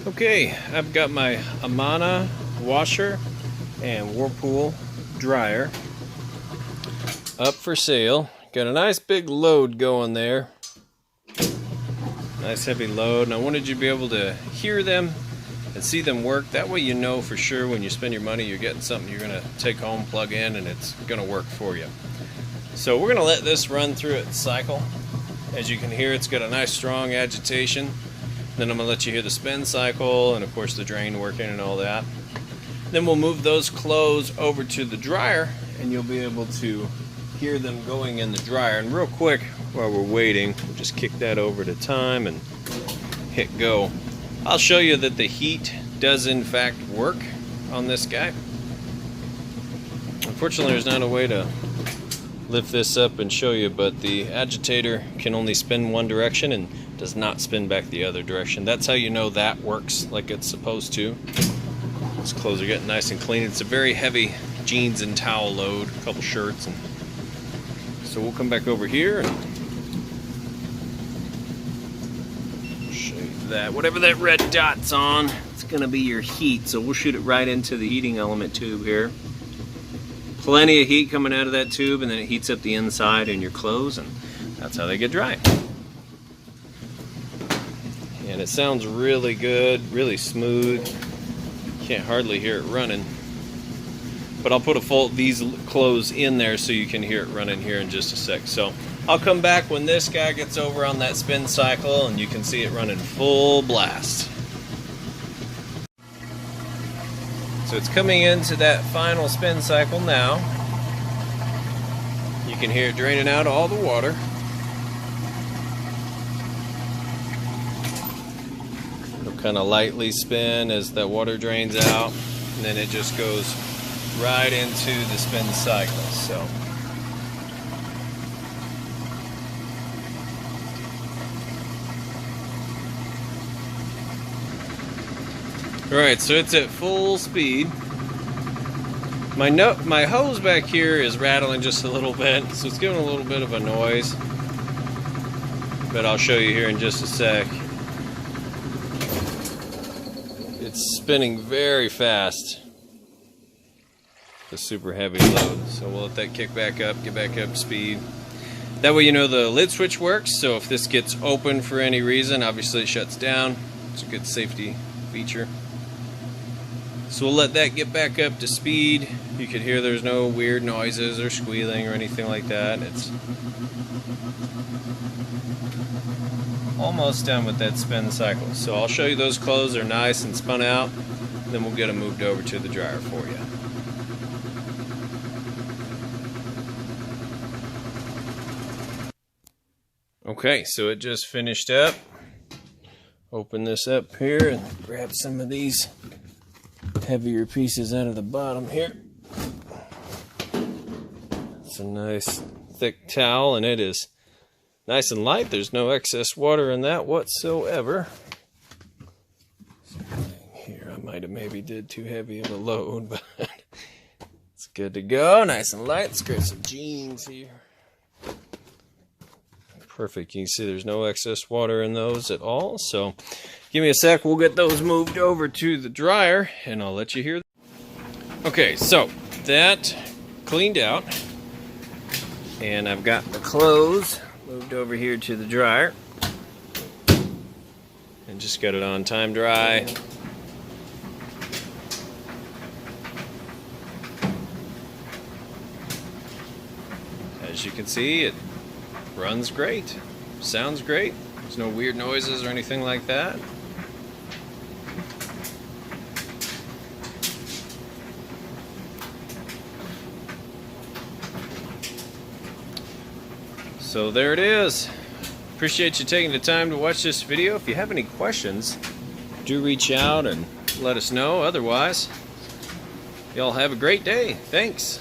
Okay, I've got my Amana washer and Whirlpool dryer up for sale. Got a nice big load going there. Nice heavy load, and I wanted you to be able to hear them and see them work. That way you know for sure when you spend your money you're getting something you're going to take home, plug in, and it's going to work for you. So we're going to let this run through its cycle. As you can hear, it's got a nice strong agitation. Then I'm going to let you hear the spin cycle and of course the drain working and all that. Then we'll move those clothes over to the dryer and you'll be able to hear them going in the dryer. And real quick, while we're waiting, we'll just kick that over to time and hit go. I'll show you that the heat does in fact work on this guy. Unfortunately, there's not a way to lift this up and show you, but the agitator can only spin one direction and does not spin back the other direction. That's how you know that works like it's supposed to. These clothes are getting nice and clean. It's a very heavy jeans and towel load, a couple shirts, and so we'll come back over here and show you that. Whatever that red dot's on, it's gonna be your heat, so we'll shoot it right into the heating element tube here. Plenty of heat coming out of that tube, and then it heats up the inside and your clothes, and that's how they get dry. And it sounds really good, really smooth. Can't hardly hear it running. But I'll put these clothes in there so you can hear it running here in just a sec. So I'll come back when this guy gets over on that spin cycle and you can see it running full blast. So it's coming into that final spin cycle now. You can hear it draining out all the water. Kind of lightly spin as that water drains out, and then it just goes right into the spin cycle. So alright, so it's at full speed. My hose back here is rattling just a little bit, so it's giving a little bit of a noise, but I'll show you here in just a sec. It's spinning very fast. The super heavy load. So we'll let that kick back up, get back up to speed. That way you know the lid switch works, so if this gets open for any reason, obviously it shuts down. It's a good safety feature. So we'll let that get back up to speed. You can hear there's no weird noises or squealing or anything like that. It's almost done with that spin cycle. So I'll show you those clothes are nice and spun out, then we'll get them moved over to the dryer for you. Okay, so it just finished up. Open this up here and grab some of these heavier pieces out of the bottom here. It's a nice thick towel, and it is nice and light. There's no excess water in that whatsoever. Here, I might have maybe did too heavy of a load, but it's good to go. Nice and light. Let's grab some jeans here. Perfect. You can see there's no excess water in those at all. So give me a sec. We'll get those moved over to the dryer, and I'll let you hear. Okay, so that cleaned out, and I've got the clothes moved over here to the dryer and just got it on time dry. As you can see, it runs great, sounds great. There's no weird noises or anything like that. So there it is. Appreciate you taking the time to watch this video. If you have any questions, do reach out and let us know. Otherwise, y'all have a great day. Thanks.